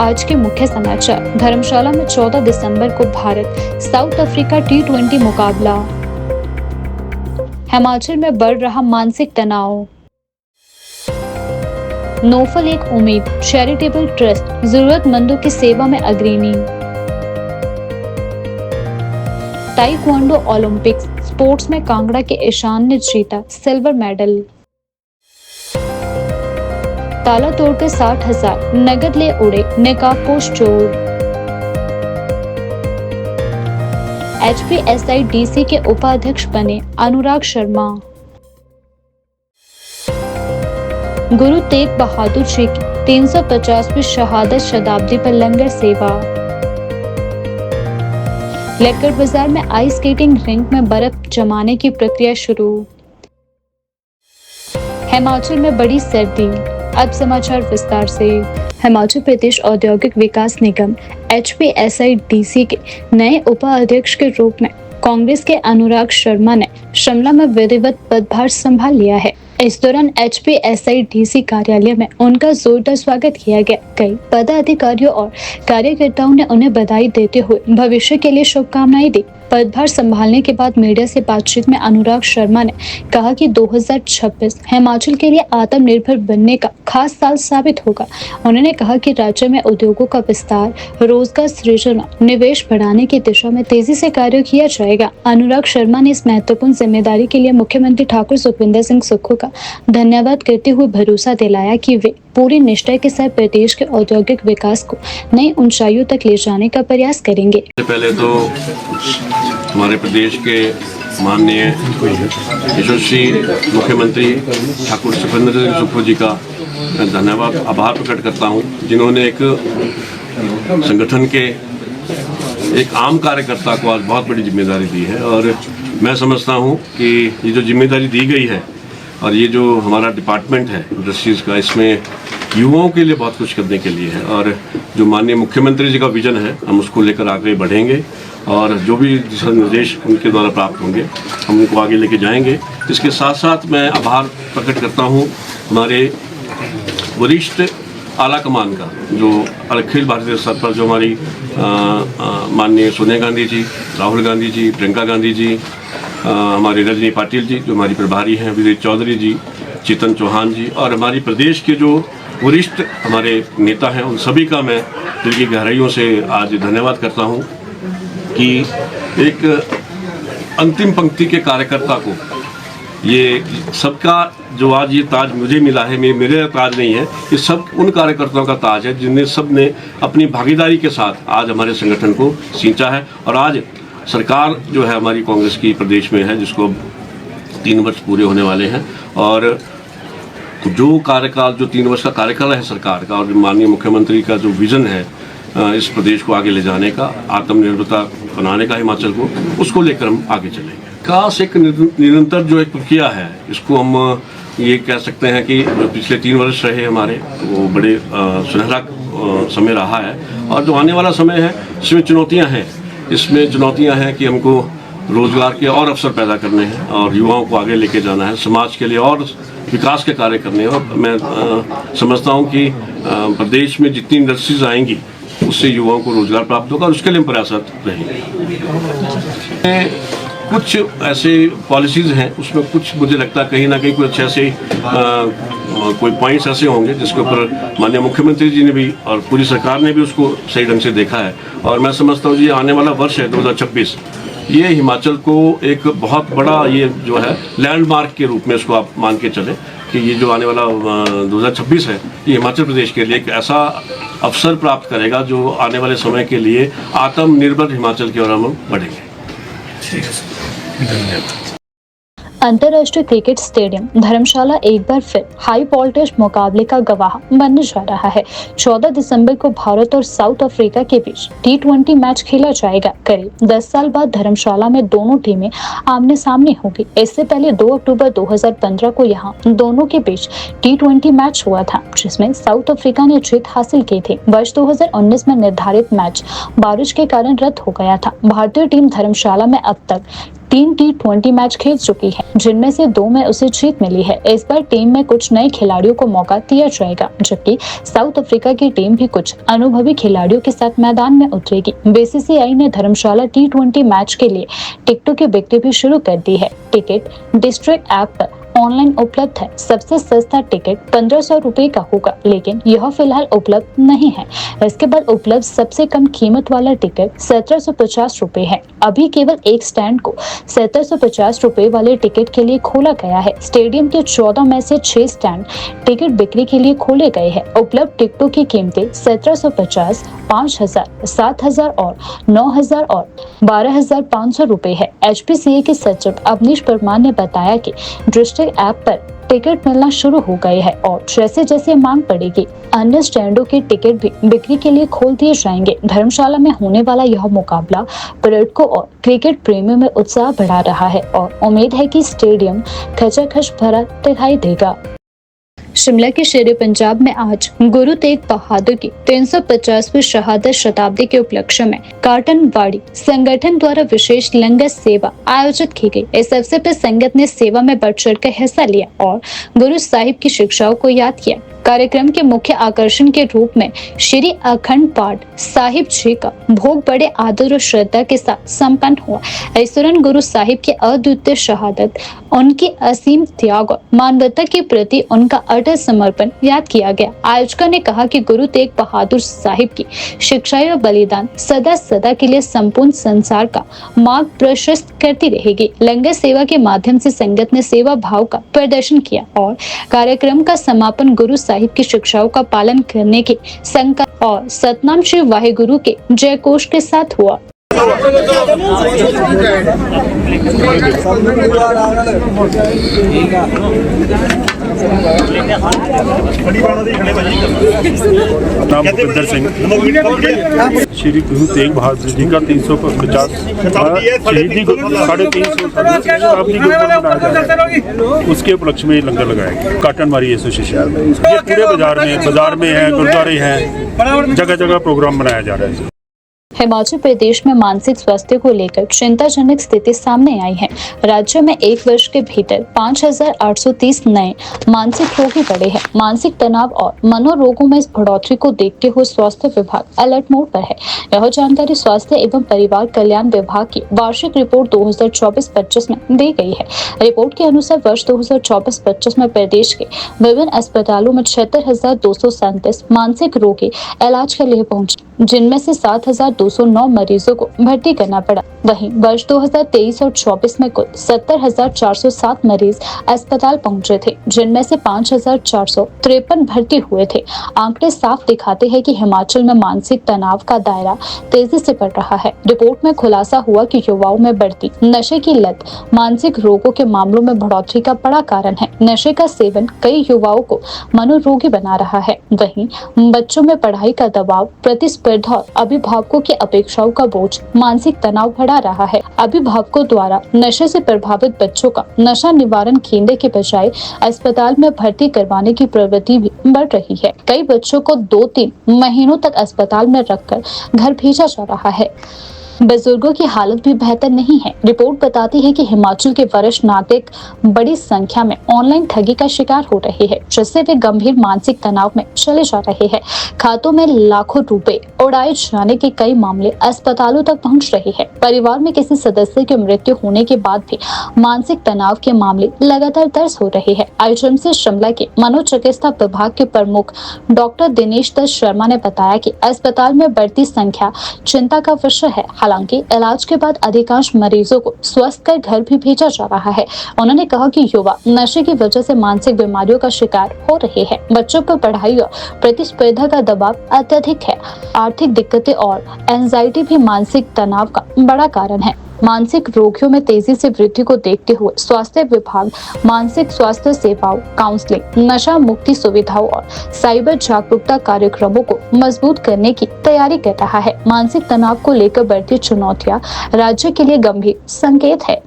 आज के मुख्य समाचार। धर्मशाला में 14 दिसंबर को भारत साउथ अफ्रीका T20 मुकाबला। हिमाचल में बढ़ रहा मानसिक तनाव। नौफल एक उम्मीद चैरिटेबल ट्रस्ट जरूरतमंदों की सेवा में अग्रणी। ताइक्वांडो ओलंपिक्स स्पोर्ट्स में कांगड़ा के ईशान ने जीता सिल्वर मेडल। ताला तोड़कर 60,000 नगद ले उड़े नकाबपोश चोर। HPSIDC के उपाध्यक्ष बने अनुराग शर्मा। गुरु तेग बहादुर जी की 350वीं शहादत शताब्दी पर लंगर सेवा। लक्कड़ बाजार में आइस स्केटिंग रिंक में बर्फ जमाने की प्रक्रिया शुरू। हिमाचल में बड़ी सर्दी। अब समाचार विस्तार से। हिमाचल प्रदेश औद्योगिक विकास निगम HPSIDC के नए उपाध्यक्ष के रूप में कांग्रेस के अनुराग शर्मा ने शिमला में विधिवत पदभार संभाल लिया है। इस दौरान HPSIDC कार्यालय में उनका जोरदार स्वागत किया गया। कई पदाधिकारियों और कार्यकर्ताओं ने उन्हें बधाई देते हुए भविष्य के लिए शुभकामनाएं दी। पदभार संभालने के बाद मीडिया से बातचीत में अनुराग शर्मा ने कहा कि 2026 हिमाचल के लिए आत्मनिर्भर बनने का खास साल साबित होगा। उन्होंने कहा कि राज्य में उद्योगों का विस्तार, रोजगार सृजन और निवेश बढ़ाने की दिशा में तेजी से कार्य किया जाएगा। अनुराग शर्मा ने इस महत्वपूर्ण जिम्मेदारी के लिए मुख्यमंत्री ठाकुर सुखविंदर सिंह सुक्खू का धन्यवाद करते हुए भरोसा दिलाया कि वे पूरी निष्ठा के साथ प्रदेश के औद्योगिक विकास को नई ऊंचाइयों तक ले जाने का प्रयास करेंगे। पहले तो हमारे प्रदेश के माननीय यशस्वी मुख्यमंत्री ठाकुर सुखविंदर सिंह सुक्खू जी का धन्यवाद आभार प्रकट करता हूं, जिन्होंने एक संगठन के एक आम कार्यकर्ता को आज बहुत बड़ी जिम्मेदारी दी है। और मैं समझता हूं कि ये जो जिम्मेदारी दी गई है और ये जो हमारा डिपार्टमेंट है इंडस्ट्रीज़ का, इसमें युवाओं के लिए बहुत कुछ करने के लिए है। और जो माननीय मुख्यमंत्री जी का विजन है, हम उसको लेकर आगे बढ़ेंगे और जो भी दिशा निर्देश उनके द्वारा प्राप्त होंगे हम उनको आगे लेके जाएंगे। इसके साथ साथ मैं आभार प्रकट करता हूँ हमारे वरिष्ठ आला कमान का, जो अखिल भारतीय स्तर पर जो हमारी माननीय सोनिया गांधी जी, राहुल गांधी जी, प्रियंका गांधी जी, हमारी रजनी पाटिल जी जो हमारी प्रभारी हैं, विजय चौधरी जी, चेतन चौहान जी, और हमारी प्रदेश के जो वरिष्ठ हमारे नेता हैं, उन सभी का मैं दिल की गहराइयों से आज धन्यवाद करता हूं कि एक अंतिम पंक्ति के कार्यकर्ता को ये सबका जो आज ये ताज मुझे मिला है, मेरे ताज नहीं है, ये सब उन कार्यकर्ताओं का ताज है जिन्हें सब ने अपनी भागीदारी के साथ आज हमारे संगठन को सींचा है। और आज सरकार जो है हमारी कांग्रेस की प्रदेश में है, जिसको 3 वर्ष पूरे होने वाले हैं। और जो कार्यकाल, जो 3 वर्ष का कार्यकाल है सरकार का, और माननीय मुख्यमंत्री का जो विजन है इस प्रदेश को आगे ले जाने का, आत्मनिर्भरता बनाने का हिमाचल को, उसको लेकर हम आगे चलेंगे। विकास एक निरंतर जो एक प्रक्रिया है, इसको हम ये कह सकते हैं कि जो पिछले 3 वर्ष रहे हमारे, वो बड़े सुनहरा समय रहा है। और जो आने वाला समय है इसमें चुनौतियाँ हैं। इसमें चुनौतियाँ हैं कि हमको रोजगार के और अवसर पैदा करने हैं और युवाओं को आगे लेके जाना है, समाज के लिए और विकास के कार्य करने हैं। और मैं समझता हूँ कि प्रदेश में जितनी इंडस्ट्रीज आएंगी उससे युवाओं को रोजगार प्राप्त होगा और उसके लिए हम प्रयासरत रहेंगे। कुछ ऐसे पॉलिसीज़ हैं, उसमें कुछ मुझे लगता है कहीं ना कहीं कुछ ऐसे कोई पॉइंट्स ऐसे होंगे जिसके ऊपर माननीय मुख्यमंत्री जी ने भी और पूरी सरकार ने भी उसको सही ढंग से देखा है। और मैं समझता हूँ जी आने वाला वर्ष है 2026, ये हिमाचल को एक बहुत बड़ा ये जो है लैंडमार्क के रूप में इसको आप मान के चलें कि ये जो आने वाला 2026 है, ये हिमाचल प्रदेश के लिए एक ऐसा अवसर प्राप्त करेगा जो आने वाले समय के लिए आत्मनिर्भर हिमाचल की ओर हम बढ़ेंगे। अंतर्राष्ट्रीय क्रिकेट स्टेडियम धर्मशाला एक बार फिर हाई वोल्टेज मुकाबले का गवाह बनने जा रहा है। 14 दिसंबर को भारत और साउथ अफ्रीका के बीच T20 मैच खेला जाएगा। करीब 10 साल बाद धर्मशाला में दोनों टीमें आमने सामने होंगी। इससे पहले 2 अक्टूबर 2015 को यहाँ दोनों के बीच T20 मैच हुआ था, जिसमें साउथ अफ्रीका ने जीत हासिल की थी। वर्ष 2019 में निर्धारित मैच बारिश के कारण रद्द हो गया था। भारतीय टीम धर्मशाला में अब तक 3 T20 मैच खेल चुकी है, जिनमें से 2 में उसे जीत मिली है। इस बार टीम में कुछ नए खिलाड़ियों को मौका दिया जाएगा, जबकि साउथ अफ्रीका की टीम भी कुछ अनुभवी खिलाड़ियों के साथ मैदान में उतरेगी। बीसीसीआई ने धर्मशाला T20 मैच के लिए टिकटों की बिक्री भी शुरू कर दी है। टिकट डिस्ट्रिक्ट ऐप पर ऑनलाइन उपलब्ध है। सबसे सस्ता टिकट 1500 रुपए का होगा, लेकिन यह फिलहाल उपलब्ध नहीं है। इसके बाद उपलब्ध सबसे कम कीमत वाला टिकट 1750 रुपए है। अभी केवल एक स्टैंड को 1750 रुपए वाले टिकट के लिए खोला गया है। स्टेडियम के 14 में से 6 स्टैंड टिकट बिक्री के लिए खोले गए हैं। उपलब्ध टिकटों की कीमतें 1750, 5000, 7000 और 9000 और 12500 रुपए है। HPCA के सचिव अवनीश परमार ने बताया कि डिस्ट्रिक्ट ऐप पर टिकट मिलना शुरू हो गए हैं और जैसे जैसे मांग पड़ेगी अन्य स्टैंडों के टिकट भी बिक्री के लिए खोल दिए जाएंगे। धर्मशाला में होने वाला यह मुकाबला पर्यटकों और क्रिकेट प्रेमियों में उत्साह बढ़ा रहा है और उम्मीद है कि स्टेडियम खचाखच भरा दिखाई देगा। शिमला के शेर पंजाब में आज गुरु तेग बहादुर की 350वीं शहादत शताब्दी के उपलक्ष्य में काटनवाड़ी संगठन द्वारा विशेष लंगर सेवा आयोजित की गई। इस अवसर पर संगत ने सेवा में बढ़ चढ़ कर हिस्सा लिया और गुरु साहिब की शिक्षाओं को याद किया। कार्यक्रम के मुख्य आकर्षण के रूप में श्री अखंड पाठ साहिब जी का भोग बड़े आदर और श्रद्धा के साथ संपन्न हुआ। इस दौरान गुरु साहिब की अद्वितीय शहादत, उनकी असीम त्याग और मानवता के प्रति उनका अटल समर्पण याद किया गया। आयोजकों ने कहा कि गुरु तेग बहादुर साहिब की शिक्षाएं और बलिदान सदा सदा के लिए संपूर्ण संसार का मार्ग प्रशस्त करती रहेगी। लंगर सेवा के माध्यम से संगत ने सेवा भाव का प्रदर्शन किया और कार्यक्रम का समापन गुरु साहिब की शिक्षाओं का पालन करने के संकल्प और सतनाम श्री वाहेगुरु के जयघोष के साथ हुआ। नाम भूपिंदर सिंह। श्री गुरु तेग बहादुर जी का 350 शहीदी को 350 शताब्दी गुरुपुरब मनाया जा रहा है। उसके उपलक्ष्य में लंगर लगाया गया काटनवाड़ी एसोसिएशन में। ये पूरे बाजार में है, गुरुद्वारे हैं, जगह जगह प्रोग्राम बनाया जा रहा है। हिमाचल प्रदेश में मानसिक स्वास्थ्य को लेकर चिंताजनक स्थिति सामने आई है। राज्य में एक वर्ष के भीतर 5830 नए मानसिक रोगी बढ़े हैं। मानसिक तनाव और मनोरोगों में इस बढ़ोतरी को देखते हुए स्वास्थ्य विभाग अलर्ट मोड पर है। यह जानकारी स्वास्थ्य एवं परिवार कल्याण विभाग की वार्षिक रिपोर्ट 2024-25 में दी गई है। रिपोर्ट के अनुसार वर्ष 2024-25 में प्रदेश के विभिन्न अस्पतालों में 76,237 मानसिक रोगी इलाज के लिए पहुंचे, जिनमें से 7,209 मरीजों को भर्ती करना पड़ा। वहीं वर्ष 2023 और 24 में कुल 70,407 मरीज अस्पताल पहुंचे थे, जिनमें से 5,453 भर्ती हुए थे। आंकड़े साफ दिखाते हैं कि हिमाचल में मानसिक तनाव का दायरा तेजी से बढ़ रहा है। रिपोर्ट में खुलासा हुआ कि युवाओं में बढ़ती नशे की लत मानसिक रोगों के मामलों में बढ़ोतरी का बड़ा कारण है। नशे का सेवन कई युवाओं को मनोरोगी बना रहा है। वहीं बच्चों में पढ़ाई का दबाव, प्रतिस्पर्धा और अभिभावकों की अपेक्षाओं का बोझ मानसिक तनाव बढ़ा रहा है। अभिभावकों द्वारा नशे से प्रभावित बच्चों का नशा निवारण केंद्र के बजाय अस्पताल में भर्ती करवाने की प्रवृत्ति भी बढ़ रही है। कई बच्चों को 2-3 महीनों तक अस्पताल में रखकर घर भेजा जा रहा है। बुजुर्गों की हालत भी बेहतर नहीं है। रिपोर्ट बताती है कि हिमाचल के वरिष्ठ नागरिक बड़ी संख्या में ऑनलाइन ठगी का शिकार हो रहे हैं, जिससे वे गंभीर मानसिक तनाव में चले जा रहे हैं। खातों में लाखों रुपए उड़ाए जाने के कई मामले अस्पतालों तक पहुंच रहे हैं। परिवार में किसी सदस्य की मृत्यु होने के बाद भी मानसिक तनाव के मामले लगातार दर्ज हो रहे हैं। आईजीएमसी शिमला के मनोचिकित्सा विभाग के प्रमुख डॉक्टर दिनेश दत्त शर्मा ने बताया कि अस्पताल में बढ़ती संख्या चिंता का विषय है। हालांकि इलाज के बाद अधिकांश मरीजों को स्वस्थ कर घर भी भेजा जा रहा है। उन्होंने कहा कि युवा नशे की वजह से मानसिक बीमारियों का शिकार हो रहे हैं। बच्चों पर पढ़ाई और प्रतिस्पर्धा का दबाव अत्यधिक है। आर्थिक दिक्कतें और एंजाइटी भी मानसिक तनाव का बड़ा कारण है। मानसिक रोगियों में तेजी से वृद्धि को देखते हुए स्वास्थ्य विभाग मानसिक स्वास्थ्य सेवाओं, काउंसलिंग, नशा मुक्ति सुविधाओं और साइबर जागरूकता कार्यक्रमों को मजबूत करने की तैयारी कर रहा है। मानसिक तनाव को लेकर बढ़ती चुनौतियां राज्य के लिए गंभीर संकेत है।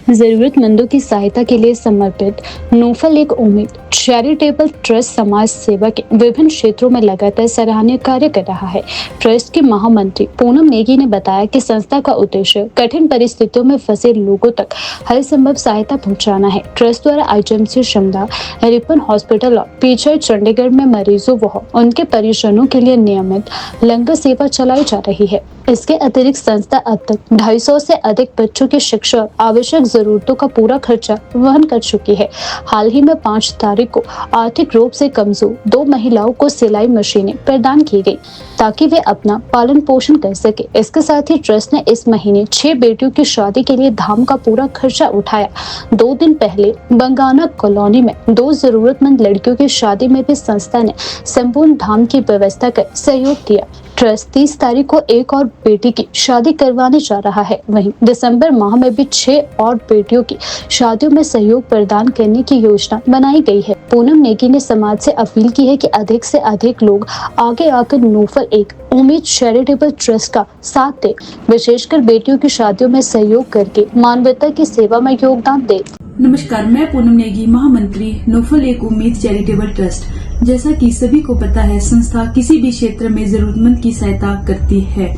जरूरतमंदों की सहायता के लिए समर्पित नोफल एक उम्मीद चैरिटेबल ट्रस्ट समाज सेवा के विभिन्न क्षेत्रों में लगातार सराहनीय कार्य कर रहा है। ट्रस्ट के महामंत्री पूनम नेगी ने बताया कि संस्था का उद्देश्य कठिन परिस्थितियों में फंसे लोगों तक हर संभव सहायता पहुंचाना है। ट्रस्ट द्वारा आईजीएमसी शिमला, रिपन हॉस्पिटल और पीजीआई चंडीगढ़ में मरीजों व उनके परिजनों के लिए नियमित लंगर सेवा चलाई जा रही है। इसके अतिरिक्त संस्था अब तक 250 से अधिक बच्चों की शिक्षा और आवश्यक जरूरतों का पूरा खर्चा वहन कर चुकी है। हाल ही में 5 तारीख को आर्थिक रूप से कमजोर 2 महिलाओं को सिलाई मशीनें प्रदान की गई ताकि वे अपना पालन पोषण कर सके। इसके साथ ही ट्रस्ट ने इस महीने 6 बेटियों की शादी के लिए धाम का पूरा खर्चा उठाया। 2 दिन पहले बंगाना कॉलोनी में 2 जरूरतमंद लड़कियों की शादी में भी संस्था ने संपूर्ण धाम की व्यवस्था कर सहयोग दिया। ट्रस्ट 30 तारीख को एक और बेटी की शादी करवाने जा रहा है। वहीं दिसंबर माह में भी 6 और बेटियों की शादियों में सहयोग प्रदान करने की योजना बनाई गई है। पूनम नेगी ने समाज से अपील की है कि अधिक से अधिक लोग आगे आकर नोफल एक उम्मीद चैरिटेबल ट्रस्ट का साथ दें, विशेषकर बेटियों की शादियों में सहयोग करके मानवता की सेवा में योगदान दें। नमस्कार, मैं पूनम नेगी, महामंत्री नोफल एक उम्मीद चैरिटेबल ट्रस्ट। जैसा कि सभी को पता है, संस्था किसी भी क्षेत्र में जरूरतमंद की सहायता करती है।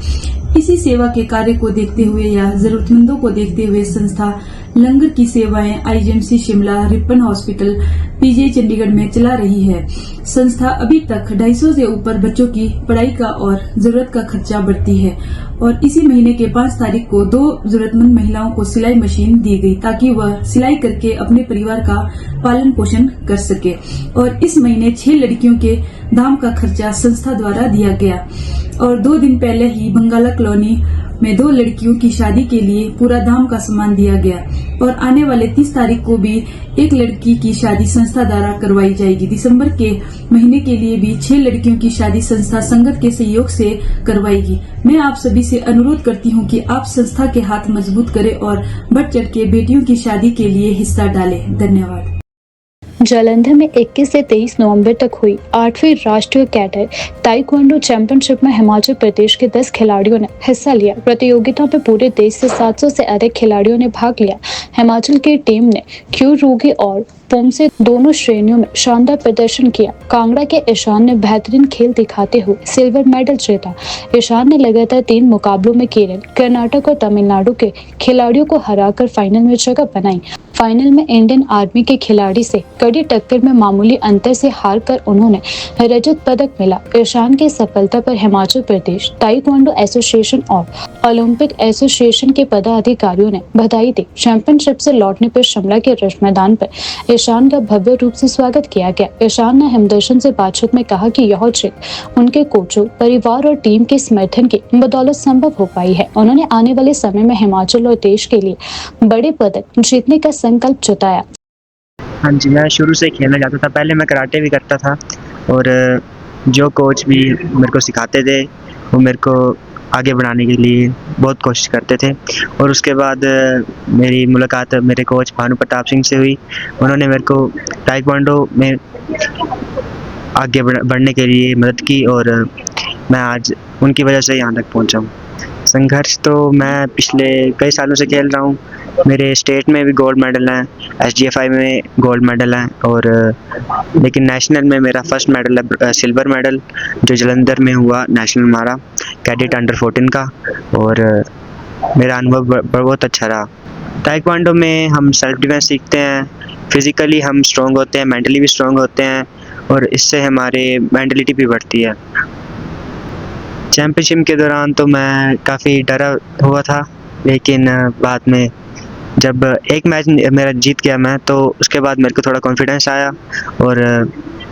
इसी सेवा के कार्य को देखते हुए या जरूरतमंदों को देखते हुए संस्था लंगर की सेवाएं IGMC Shimla, Ripon hospital, PGI Chandigarh में चला रही है। संस्था अभी तक 250 से ऊपर बच्चों की पढ़ाई का और जरूरत का खर्चा बढ़ती है और इसी महीने के 5 तारीख को 2 जरूरतमंद महिलाओं को सिलाई मशीन दी गई ताकि वह सिलाई करके अपने परिवार का पालन पोषण कर सके। और इस महीने 6 लड़कियों के दाम का खर्चा संस्था द्वारा दिया गया और 2 दिन पहले ही बंगाला कॉलोनी में 2 लड़कियों की शादी के लिए पूरा दाम का सामान दिया गया और आने वाले 30 तारीख को भी एक लड़की की शादी संस्था द्वारा करवाई जाएगी। दिसंबर के महीने के लिए भी 6 लड़कियों की शादी संस्था संगत के सहयोग से करवाएगी। मैं आप सभी से अनुरोध करती हूं कि आप संस्था के हाथ मजबूत करें और बढ़ चढ़ के बेटियों की शादी के लिए हिस्सा डालें। धन्यवाद। जालंधर में 21 से 23 नवंबर तक हुई 8वीं राष्ट्रीय कैडेट ताइक्वांडो चैंपियनशिप में हिमाचल प्रदेश के 10 खिलाड़ियों ने हिस्सा लिया। प्रतियोगिता में पूरे देश से 700 से अधिक खिलाड़ियों ने भाग लिया। हिमाचल की टीम ने क्यूरूगी और पोमसे दोनों श्रेणियों में शानदार प्रदर्शन किया। कांगड़ा के ईशान ने बेहतरीन खेल दिखाते हुए सिल्वर मेडल जीता। ईशान ने लगातार 3 मुकाबलों में केरल, कर्नाटक और तमिलनाडु के खिलाड़ियों को हराकर फाइनल में जगह बनाई। फाइनल में इंडियन आर्मी के खिलाड़ी से कड़ी टक्कर में मामूली अंतर से हार कर उन्होंने रजत पदक मिला। ईशान की सफलता पर हिमाचल प्रदेश ताइक्वांडो एसोसिएशन और ओलंपिक एसोसिएशन के पदाधिकारियों ने बधाई दी। चैंपियनशिप से लौटने पर शिमला के रिज मैदान पर ईशान का भव्य रूप से स्वागत किया गया। ईशान ने हिमदर्शन से बातचीत में कहा कि यह जीत उनके कोचों, परिवार और टीम के समर्थन की बदौलत संभव हो पाई है। उन्होंने आने वाले समय में हिमाचल और देश के लिए बड़े पदक जीतने का संकल्प जताया। हाँ जी, मैं शुरू से खेलना चाहता था। पहले मैं कराटे भी करता था और जो कोच भी मेरे को सिखाते थे वो मेरे को आगे बढ़ाने के लिए बहुत कोशिश करते थे। और उसके बाद मेरी मुलाकात मेरे कोच भानु प्रताप सिंह से हुई। उन्होंने मेरे को ताइक्वांडो में आगे बढ़ने के लिए मदद की और मैं आज उनकी वजह से यहाँ तक पहुँचा हूँ। संघर्ष तो मैं पिछले कई सालों से खेल रहा हूँ। मेरे स्टेट में भी गोल्ड मेडल हैं, SGFI में गोल्ड मेडल हैं और लेकिन नेशनल में मेरा फर्स्ट मेडल है सिल्वर मेडल, जो जालंधर में हुआ नेशनल हमारा कैडेट अंडर 14 का। और मेरा अनुभव बहुत अच्छा रहा। ताइक्वांडो में हम सेल्फ डिफेंस सीखते हैं, फिज़िकली हम स्ट्रॉन्ग होते हैं, मेंटली भी स्ट्रॉन्ग होते हैं और इससे हमारे मेंटलिटी भी बढ़ती है। चैम्पियनशिप के दौरान तो मैं काफ़ी डरा हुआ था, लेकिन बाद में जब एक मैच मेरा जीत गया मैं, तो उसके बाद मेरे को थोड़ा कॉन्फिडेंस आया और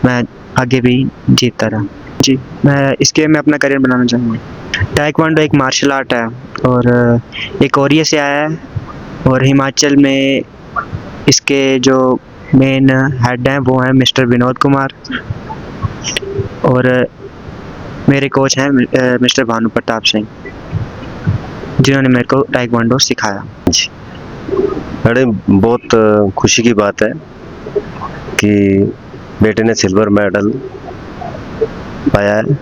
मैं आगे भी जीतता रहा। जी, मैं इस गेम में अपना करियर बनाना चाहूँगा। ताइक्वांडो एक मार्शल आर्ट है और ये कोरिया से आया है और हिमाचल में इसके जो मेन हेड हैं वो हैं मिस्टर विनोद कुमार और मेरे कोच हैं मिस्टर भानु प्रताप सिंह, जिन्होंने मेरे को ताइक्वांडो सिखाया। अरे बहुत खुशी की बात है कि बेटे ने सिल्वर मेडल पाया है।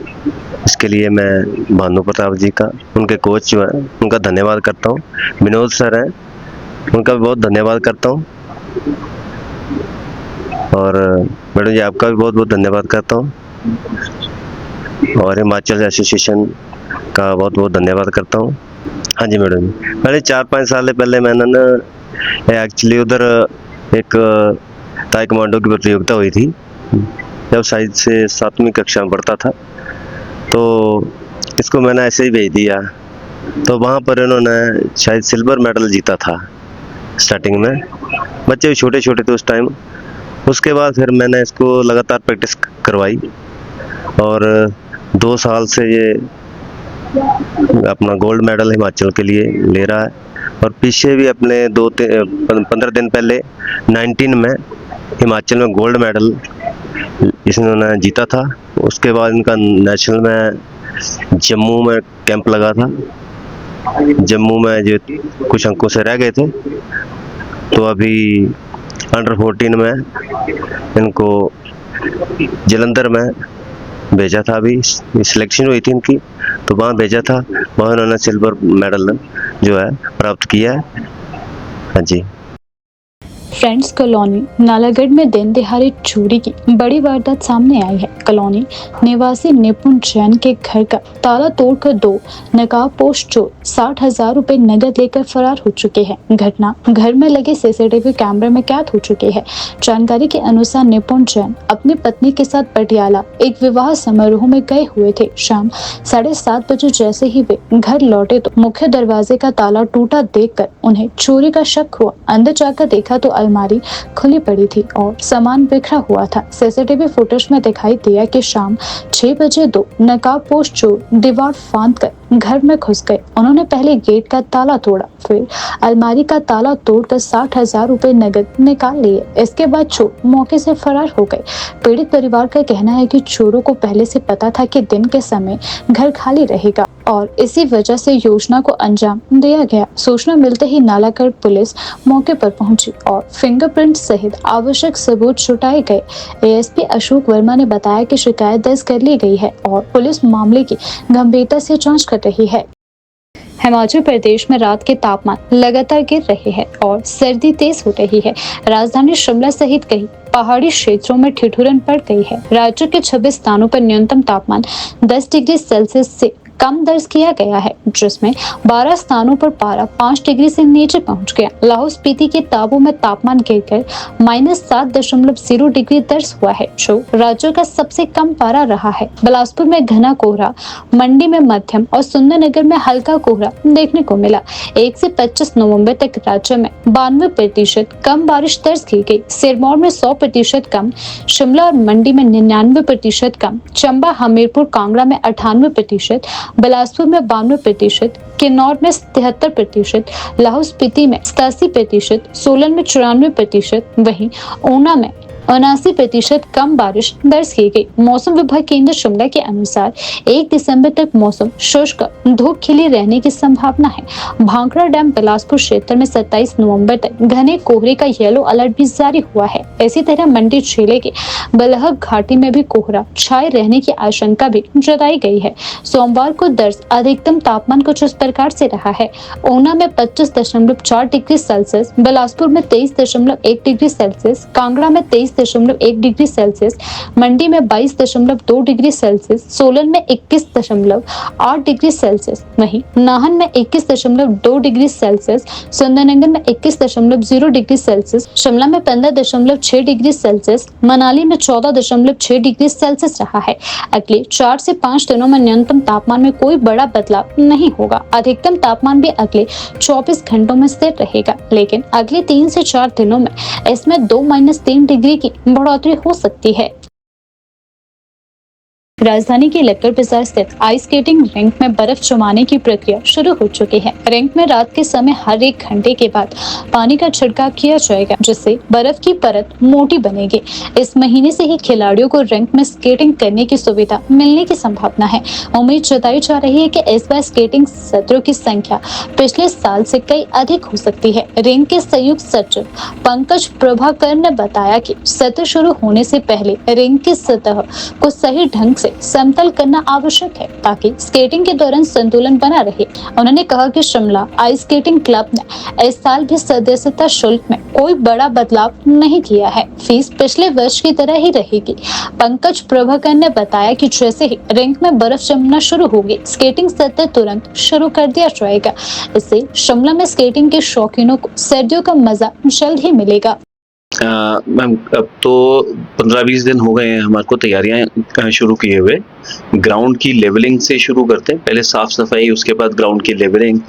इसके लिए मैं भानु प्रताप जी का, उनके कोच जो हैं उनका धन्यवाद करता हूँ। विनोद सर हैं उनका भी बहुत धन्यवाद करता हूँ। और मैडम जी आपका भी बहुत बहुत धन्यवाद करता हूँ, और हिमाचल एसोसिएशन का बहुत बहुत धन्यवाद करता हूँ। हाँ जी मैडम जी, पहले 4-5 साल पहले मैंने ना एक्चुअली उधर एक ताइक्वांडो की प्रतियोगिता हुई थी, जब शायद से 7वीं कक्षा में पढ़ता था, तो इसको मैंने ऐसे ही भेज दिया। तो वहाँ पर इन्होंने शायद सिल्वर मेडल जीता था स्टार्टिंग में। बच्चे भी छोटे छोटे थे उस टाइम। उसके बाद फिर मैंने इसको लगातार प्रैक्टिस करवाई, और 2 साल से ये अपना गोल्ड मेडल हिमाचल के लिए ले रहा है। और पीछे भी अपने 15 दिन पहले 19 में हिमाचल में गोल्ड मेडल इसने जीता था। उसके बाद इनका नेशनल में जम्मू में कैंप लगा था। जम्मू में जो कुछ अंकों से रह गए थे, तो अभी अंडर 14 में इनको जलंधर में भेजा था। अभी सिलेक्शन हुई थी इनकी, तो वहाँ भेजा था, वहाँ उन्होंने सिल्वर मेडल जो है प्राप्त किया है। हाँ जी। फ्रेंड्स कॉलोनी नालागढ़ में दिन दिहाड़े चोरी की बड़ी वारदात सामने आई है। कॉलोनी निवासी निपुण जैन के घर का ताला तोड़कर 2 नकाबपोश चोर 60,000 रुपए नगद लेकर फरार हो चुके हैं। घटना घर में लगे सीसीटीवी कैमरे में कैद हो चुकी है। जानकारी के अनुसार निपुण जैन अपनी पत्नी के साथ पटियाला एक विवाह समारोह में गए हुए थे। शाम 7:30 बजे जैसे ही वे घर लौटे तो मुख्य दरवाजे का ताला टूटा देखकर उन्हें चोरी का शक हुआ। अंदर जाकर देखा तो अलमारी खुली पड़ी थी और सामान बिखरा हुआ था। सीसीटीवी फुटेज में दिखाई दिया कि शाम 6 बजे 2 नकाबपोश चोर दीवार फांदकर घर में घुस गए। उन्होंने पहले गेट का ताला तोड़ा, फिर अलमारी का ताला तोड़कर 60,000 रुपए नगद निकाल लिए। इसके बाद चोर मौके से फरार हो गए। पीड़ित परिवार का कहना है कि चोरों को पहले से पता था कि दिन के समय घर खाली रहेगा और इसी वजह से योजना को अंजाम दिया गया। सूचना मिलते ही नालागढ़ पुलिस मौके पर पहुंची और फिंगरप्रिंट सहित आवश्यक सबूत जुटाए गए। एएसपी अशोक वर्मा ने बताया कि शिकायत दर्ज कर ली गई है और पुलिस मामले की गंभीरता से जांच कर रही है। हिमाचल प्रदेश में रात के तापमान लगातार गिर रहे हैं और सर्दी तेज हो रही है। राजधानी शिमला सहित कई पहाड़ी क्षेत्रों में ठिठुरन पड़ गई है। राज्य के 26 स्थानों पर न्यूनतम तापमान 10 डिग्री सेल्सियस से कम दर्ज किया गया है, जिसमें 12 स्थानों पर पारा 5 डिग्री से नीचे पहुंच गया। लाहौल स्पीति के ताबू में तापमान गिरकर -7.0 डिग्री दर्ज हुआ है, जो राज्य का सबसे कम पारा रहा है। बिलासपुर में घना कोहरा, मंडी में मध्यम और सुंदरनगर में हल्का कोहरा देखने को मिला। 1 से 25 नवंबर तक राज्य में 92% कम बारिश दर्ज की गई। सिरमौर में 100% कम, शिमला और मंडी में 99% कम, चंबा, हमीरपुर, कांगड़ा में 98%, बिलासपुर में 92%, किन्नौर में 73%, लाहौल स्पीति में 87%, सोलन में 94%, वहीं ऊना में 79% कम बारिश दर्ज की गई। मौसम विभाग केंद्र शिमला के अनुसार 1 दिसंबर तक मौसम शुष्क, धूप खिली रहने की संभावना है। भांखड़ा डैम बिलासपुर क्षेत्र में 27 नवंबर तक घने कोहरे का येलो अलर्ट भी जारी हुआ है। इसी तरह मंडी जिले के बलहक घाटी में भी कोहरा छाए रहने की आशंका भी जताई गई है। सोमवार को दर्ज अधिकतम तापमान कुछ इस प्रकार से रहा है। ऊना में 25.4 डिग्री सेल्सियस, बिलासपुर में 23.1 डिग्री सेल्सियस, कांगड़ा में 23.1 डिग्री सेल्सियस, मंडी में 22.2 डिग्री सेल्सियस, सोलन में 21.8 डिग्री सेल्सियस, वहीं नाहन में 21.2 डिग्री सेल्सियस, सुंदरनगर में 21.0 डिग्री सेल्सियस, शिमला में 15.6 डिग्री सेल्सियस, मनाली में 14.6 डिग्री सेल्सियस रहा है। अगले 4 से 5 दिनों में न्यूनतम तापमान में कोई बड़ा बदलाव नहीं होगा। अधिकतम तापमान भी अगले 24 घंटों में स्थिर रहेगा, लेकिन अगले 3 से 4 दिनों में इसमें 2-3 डिग्री की बढ़ोतरी हो सकती है। राजधानी के लक्कड़ बाजार स्थित आइस स्केटिंग रिंक में बर्फ जमाने की प्रक्रिया शुरू हो चुकी है। रिंक में रात के समय हर 1 घंटे के बाद पानी का छिड़काव किया जाएगा, जिससे बर्फ की परत मोटी बनेगी। इस महीने से ही खिलाड़ियों को रिंक में स्केटिंग करने की सुविधा मिलने की संभावना है। उम्मीद जताई जा रही है कि इस बार स्केटिंग सत्रों की संख्या पिछले साल से कई अधिक हो सकती है। रिंक के संयुक्त सचिव पंकज प्रभाकर ने बताया कि सत्र शुरू होने से पहले रिंक की सतह को सही ढंग से समतल करना आवश्यक है ताकि स्केटिंग के दौरान संतुलन बना रहे। उन्होंने कहा कि शिमला आइस स्केटिंग क्लब ने इस साल भी सदस्यता शुल्क में कोई बड़ा बदलाव नहीं किया है। फीस पिछले वर्ष की तरह ही रहेगी। पंकज प्रभाकर ने बताया कि जैसे ही रिंक में बर्फ जमना शुरू होगी, स्केटिंग सत्र तुरंत शुरू कर दिया जाएगा। इससे शिमला में स्केटिंग के शौकीनों को सर्दियों का मजा जल्द ही मिलेगा। मैम अब तो 15-20 दिन हो गए हैं हमारे को तैयारियां शुरू किए हुए। ग्राउंड की लेवलिंग से शुरू करते हैं, पहले साफ सफाई, उसके बाद ग्राउंड की लेवलिंग,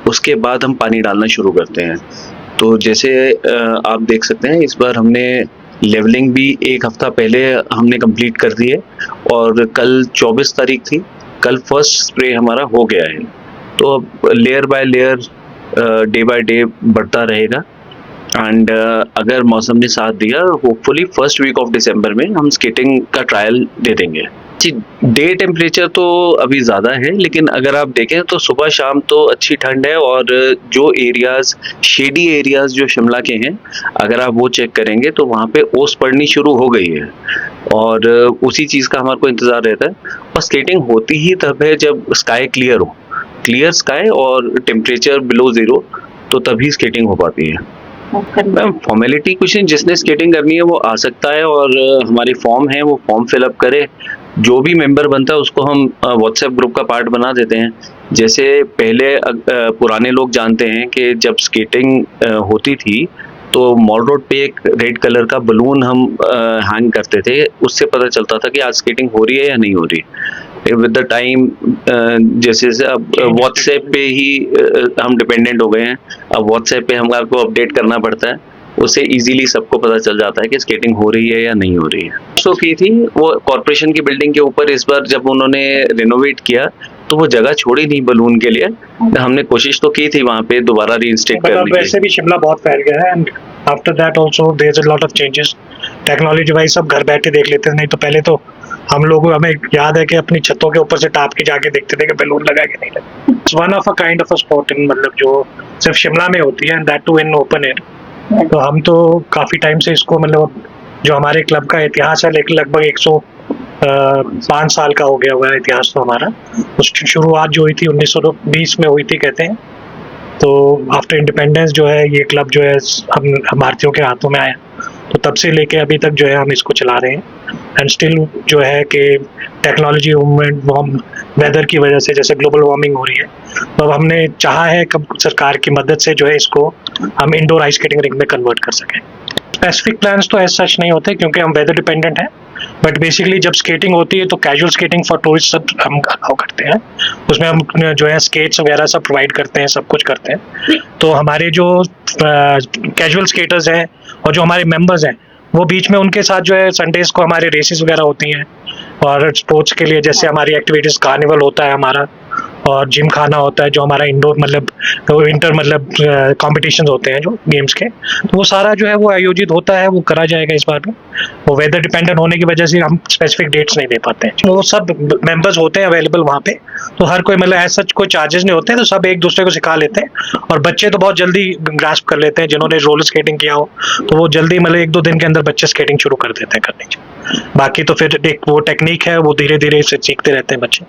उसके बाद हम पानी डालना शुरू करते हैं। तो जैसे आप देख सकते हैं इस बार हमने लेवलिंग भी एक हफ्ता पहले हमने कंप्लीट कर दी है और कल 24 तारीख थी, कल फर्स्ट स्प्रे हमारा हो गया है। तो अब layer by layer day by day बढ़ता रहेगा एंड अगर मौसम ने साथ दिया, hopefully first week of December में हम स्केटिंग का ट्रायल दे देंगे। जी, डे टेम्परेचर तो अभी ज़्यादा है, लेकिन अगर आप देखें तो सुबह शाम तो अच्छी ठंड है और जो एरियाज़ शेडी एरियाज़ जो शिमला के हैं, अगर आप वो चेक करेंगे तो वहाँ पे ओस पड़नी शुरू हो गई है और उसी चीज़ का हमारे को इंतज़ार रहता है। और स्केटिंग होती ही तब है जब स्काई क्लियर हो, क्लियर स्काई और टेम्परेचर बिलो ज़ीरो, तो तभी स्केटिंग हो पाती है। मैम फॉर्मेलिटी कुछ नहीं, जिसने स्केटिंग करनी है वो आ सकता है और हमारी फॉर्म है वो फॉर्म फिलअप करे। जो भी मेंबर बनता है उसको हम व्हाट्सएप ग्रुप का पार्ट बना देते हैं। जैसे पहले पुराने लोग जानते हैं कि जब स्केटिंग होती थी तो मॉल रोड पे एक रेड कलर का बलून हम हैंग करते थे, उससे पता चलता था कि आज स्केटिंग हो रही है या नहीं हो रही। विद द टाइम जैसे अब व्हाट्सएप पे ही हम डिपेंडेंट हो गए हैं। अब व्हाट्सएप पे हमारे को अपडेट करना पड़ता है, उससे इजीली सबको पता चल जाता है कि स्केटिंग हो रही है या नहीं हो रही है। सो की थी वो कॉर्पोरेशन की बिल्डिंग के ऊपर, इस बार जब उन्होंने रिनोवेट किया तो वो जगह छोड़ी नहीं बलून के लिए। हमने कोशिश तो की थी वहाँ पे दोबारा रीइंस्टेट करने की। वैसे भी शिमला बहुत फैल गया है and after that also there is a lot of changes. Technology wise सब घर बैठे देख लेते थे, नहीं तो पहले तो हम लोग, हमें याद है कि अपनी छतों के ऊपर से टाप के जाके देखते थे कि बैलून लगा के नहीं लगा। It's one of a kind of a sport in, मतलब जो सिर्फ शिमला में होती है and that too in open air. तो हम तो काफी टाइम से इसको, मतलब जो हमारे क्लब का इतिहास है, लेकिन लगभग 105 साल का हो गया हुआ है इतिहास तो हमारा। उसकी शुरुआत जो हुई थी 1920 में हुई थी कहते हैं। तो आफ्टर इंडिपेंडेंस जो है ये क्लब जो है हम भारतीयों के हाथों में आया, तो तब से लेके अभी तक जो है हम इसको चला रहे हैं। एंड स्टिल जो है कि टेक्नोलॉजी मूवमेंट, वेदर की वजह से जैसे ग्लोबल वार्मिंग हो रही है, तो अब हमने चाहा है कब सरकार की मदद से जो है इसको हम इंडोर आइस स्केटिंग रिंक में कन्वर्ट कर सकें। स्पेसिफिक प्लान्स तो ऐसा सच नहीं होते क्योंकि हम वेदर डिपेंडेंट हैं, बट बेसिकली जब स्केटिंग होती है तो कैजुअल स्केटिंग फॉर टूरिस्ट सब हम अलाउ करते हैं। उसमें हम जो है स्केट्स वगैरह सब प्रोवाइड करते हैं, सब कुछ करते हैं। तो हमारे जो कैजुअल स्केटर्स हैं और जो हमारे मेंबर्स हैं, वो बीच में उनके साथ जो है संडेज को हमारे रेसेस वगैरह होती हैं और स्पोर्ट्स के लिए जैसे हमारी एक्टिविटीज़, कार्निवल होता है हमारा और जिम खाना होता है, जो हमारा इंडोर मतलब इंटर मतलब कॉम्पिटिशन्स होते हैं जो गेम्स के, तो वो सारा जो है वो आयोजित होता है, वो करा जाएगा इस बार में। वो वेदर डिपेंडेंट होने की वजह से हम स्पेसिफिक डेट्स नहीं दे पाते हैं। वो सब मेंबर्स होते हैं अवेलेबल वहाँ पे, तो हर कोई मतलब ऐसा कोई चार्जेस नहीं होते हैं, तो सब एक दूसरे को सिखा लेते हैं और बच्चे तो बहुत जल्दी ग्रास्प कर लेते हैं। जिन्होंने रोलर स्केटिंग किया हो तो वो जल्दी मतलब 1-2 दिन के अंदर बच्चे स्केटिंग शुरू कर देते हैं करने की। बाकी तो फिर एक वो टेक्निक है, वो धीरे धीरे से सीखते रहते हैं बच्चे।